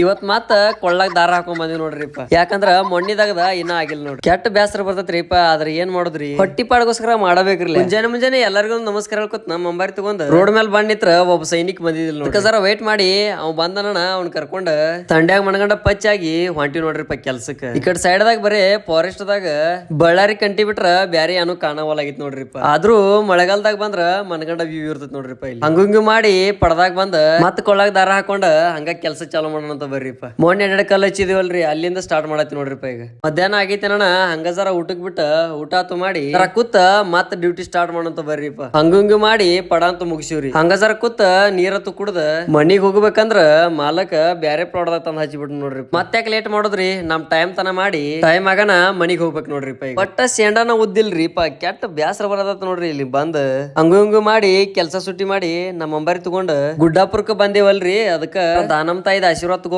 ಇವತ್ ಮತ್ತ ಕೊಳ್ಳಾಗ ದಾರ ಹಾಕೊಂಡ್ ಬಂದಿವ್ ನೋಡ್ರಿಪ್ಪ. ಯಾಕಂದ್ರ ಮೊನ್ನಿದಾಗದ ಇನ್ನ ಆಗಿಲ್ಲ ನೋಡ್ರಿ. ಕೆಟ್ಟ ಬ್ಯಾಸರ ಬರ್ತೈತ್ರಿಪ್ಪ. ಆದ್ರ ಏನ್ ಮಾಡುದ್ರಿ, ಹೊಟ್ಟಿ ಪಾಡ್ಗೋಸ್ಕರ ಮಾಡಬೇಕ್ರಿ. ಮುಂಜಾನೆ ಎಲ್ಲರಿಗೂ ನಮಸ್ಕಾರ ಹೇಳ್ಕೊತ್ ನಮ್ಮ ಅಂಬಾರಿ ತಗೊಂಡ್ ರೋಡ್ ಮೇಲೆ ಬಂದ್ ನಿತ್ರ ಒಬ್ಬ ಸೈನಿಕ್ ಬಂದಿದಿಲ್ಲ ನೋಡಿ. ಜರ ವೇಟ್ ಮಾಡಿ ಅವ್ ಬಂದನ ಅವ್ನ್ ಕರ್ಕೊಂಡ್ ತಂಡ್ಯಾಗ ಮಣಗಂಡ ಪಚ್ಚಾಗಿ ಹೊಂಟಿ ನೋಡ್ರಿಪ್ಪ ಕೆಲ್ಸಕ್ಕ. ಈ ಕಡೆ ಸೈಡ್ ದಾಗ ಬರೇ ಫಾರೆಸ್ಟ್ ದಾಗ ಬಳ್ಳಾರಿ ಕಂಟಿ ಬಿಟ್ರ ಬ್ಯಾರೆ ಏನು ಕಾಣವಲ್ಲಾಗಿತ್ ನೋಡ್ರಿಪ್ಪ. ಆದ್ರೂ ಮಳೆಗಾಲದಾಗ ಬಂದ್ರ ಮನಗಂಡ ವ್ಯೂ ಇರ್ತೈತ್ ನೋಡ್ರಿಪ್ಪ. ಇಲ್ಲಿ ಹಂಗು ಮಾಡಿ ಪಡದಾಗ ಬಂದ ಮತ್ ಕೊಳ್ಳಾಗ ದಾರ ಹಾಕೊಂಡ ಹಂಗ ಕೆಲ್ಸ ಚಾಲೂ ಮಾಡೋಣ ಬರ್ರಿಪ್ಪ. ಮೊನ್ನೆ 2 ಕಲ್ ಹಚ್ಚಿದಿವಲ್ರಿ, ಅಲ್ಲಿಂದ ಸ್ಟಾರ್ಟ್ ಮಾಡತ್ತಿ ನೋಡ್ರಿಪ್ಪ. ಈಗ ಮಧ್ಯಾಹ್ನ ಆಗೈತೆ ಅಣ್ಣ, ಹಂಗ ಜರ ಊಟಕ್ ಬಿಟ್ಟ ಊಟ ಆತು ಮಾಡಿ ಕೂತ ಮತ್ ಡ್ಯೂಟಿ ಸ್ಟಾರ್ಟ್ ಮಾಡಂತ ಬರ್ರಿಪ್ಪ. ಹಂಗು ಮಾಡಿ ಪಡ ಅಂತ ಮುಗಿಸಿವ್ರಿ. ಹಂಗ ಜರ ಕೂತ ನೀರತ್ತು ಕುಡ್ದ ಮನಿಗ್ ಹೋಗ್ಬೇಕಂದ್ರ ಮಾಲಕ ಬ್ಯಾರೆ ಪ್ಲಾಟ್ದಾಗ ತಂದ್ ಹಚ್ಚಿಬಿಟ್ಟು ನೋಡ್ರಿ. ಮತ್ತೆ ಲೇಟ್ ಮಾಡೋದ್ರಿ, ನಮ್ ಟೈಮ್ ತನ ಮಾಡಿ ಟೈಮ್ ಆಗನ ಮನಿಗ್ ಹೋಗ್ಬೇಕು ನೋಡ್ರಿಪ್ಪ. ಈಗ ಒಟ್ಟ ಸೇಂಡಾನ ಉದ್ದಿಲ್ರಿಪ್ಪ, ಕೆಟ್ಟ ಬ್ಯಾಸರ ಬರದತ್ ನೋಡ್ರಿ. ಇಲ್ಲಿ ಬಂದ್ ಹಂಗು ಮಾಡಿ ಕೆಲ್ಸ ಸುಟ್ಟಿ ಮಾಡಿ ನಮ್ಮ ಅಂಬಾರಿ ತಗೊಂಡ್ ಗುಡ್ಡಾಪುರಕ್ಕೆ ಬಂದೇವಲ್ರಿ. ಅದಕ್ಕ ದಾನಮ್ ತಾಯಿದ ಆಶೀರ್ವಾದ